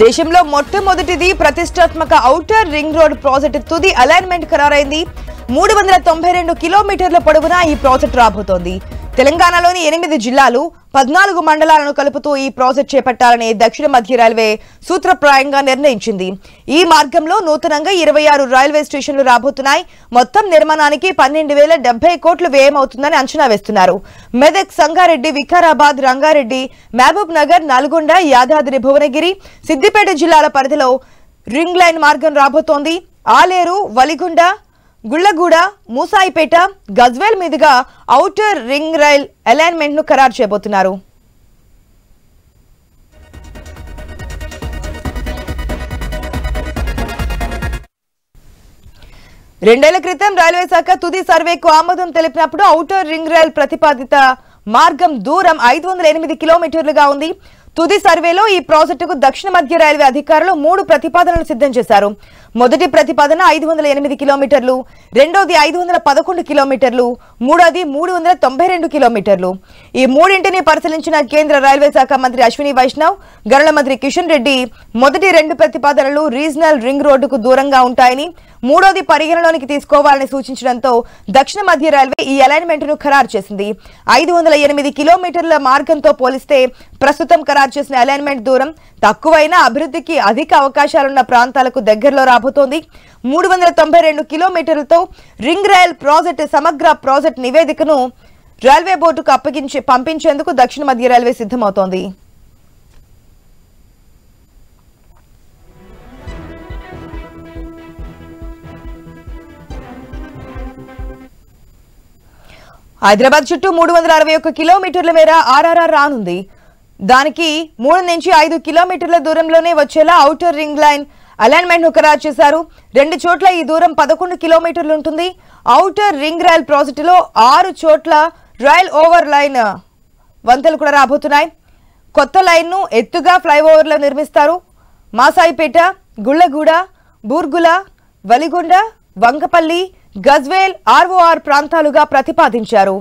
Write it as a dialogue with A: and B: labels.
A: దేశంలో మొట్టమొదటిది ప్రతిష్టాత్మక ఔటర్ రింగ్ రోడ్ ప్రాజెక్టు తుది అలైన్మెంట్ ఖరారైంది. 392 కిలోమీటర్ల పొడవున ఈ ప్రాజెక్టు రాబోతోంది. తెలంగాణలోని 8 జిల్లాలు 14 మండలాలను కలుపుతూ ఈ ప్రాజెక్టు చేపట్టాలని దక్షిణ మధ్య రైల్వే సూత్రప్రాయంగా నిర్ణయించింది. ఈ మార్గంలో నూతనంగా 26 రైల్వే స్టేషన్లు రాబోతున్నాయి. మొత్తం నిర్మాణానికి 12,070 కోట్లు వ్యయమవుతుందని అంచనా వేస్తున్నారు. మెదక్, సంగారెడ్డి, వికారాబాద్, రంగారెడ్డి, మహబూబ్ నగర్, నల్గొండ, యాదాద్రి భువనగిరి, సిద్దిపేట జిల్లాల పరిధిలో రింగ్ లైన్ మార్గం రాబోతోంది. ఆలేరు, వలిగొండ, గుళ్లగూడ, మూసాయిపేట, గజ్వేల్ మీదుగా ఔటర్ రింగ్ రైల్ అలైన్మెంట్ ను ఖరారు చేయబోతున్నారు. రెండేళ్ల క్రితం రైల్వే శాఖ తుది సర్వేకు ఆమోదం తెలిపినప్పుడు ఔటర్ రింగ్ రైల్ ప్రతిపాదిత మార్గం దూరం 508 కిలోమీటర్లుగా ఉంది. తుది సర్వేలో ఈ ప్రాజెక్టుకు దక్షిణ మధ్య రైల్వే అధికారులు 3 ప్రతిపాదనలు సిద్ధం చేశారు. మొదటి ప్రతిపాదన 508 కిలోమీటర్లు, రెండోది 511 కిలోమీటర్లు, మూడోది 392 కిలోమీటర్లు. ఈ మూడింటిని పరిశీలించిన కేంద్ర రైల్వే శాఖ మంత్రి అశ్విని వైష్ణవ్, గనుల మంత్రి కిషన్ రెడ్డి మొదటి 2 ప్రతిపాదనలు రీజనల్ రింగ్ రోడ్డుకు దూరంగా ఉంటాయని, మూడోది పరిగణలోనికి తీసుకోవాలని సూచించడంతో దక్షిణ మధ్య రైల్వే ఈ అలైన్మెంట్ ను ఖరారు చేసింది. 508 కిలోమీటర్ల మార్గంతో పోలిస్తే ప్రస్తుతం ఖరారు చేసిన అలైన్మెంట్ దూరం తక్కువైనా అభివృద్ధికి అధిక అవకాశాలున్న ప్రాంతాలకు దగ్గరలో రాబోతోంది. 392 కిలోమీటర్లతో రింగ్ రైల్ ప్రాజెక్టు సమగ్ర ప్రాజెక్టు నివేదికను రైల్వే బోర్డుకు పంపించేందుకు దక్షిణ మధ్య రైల్వే సిద్ధమవుతోంది. హైదరాబాద్ చుట్టూ 361 కిలోమీటర్ల మేర ఆర్ఆర్ఆర్ రానుంది. దానికి 3 నుంచి 5 కిలోమీటర్ల దూరంలోనే వచ్చేలా ఔటర్ రింగ్ లైన్ అలైన్మెంట్ ను ఖరారు చేశారు. 2 చోట్ల ఈ దూరం 11 కిలోమీటర్లు ఉంటుంది. ఔటర్ రింగ్ రైల్ ప్రాజెక్టులో 6 చోట్ల రైల్ ఓవర్ లైన్ వంతెనలు కూడా రాబోతున్నాయి. కొత్త లైన్ ను ఎత్తుగా ఫ్లైఓవర్లో నిర్మిస్తారు. మాసాయిపేట, గుళ్లగూడ, బూర్గుల, వలిగొండ, వంకపల్లి, గజ్వేల్, ఆర్ఓఆర్ ప్రాంతాలుగా ప్రతిపాదించారు.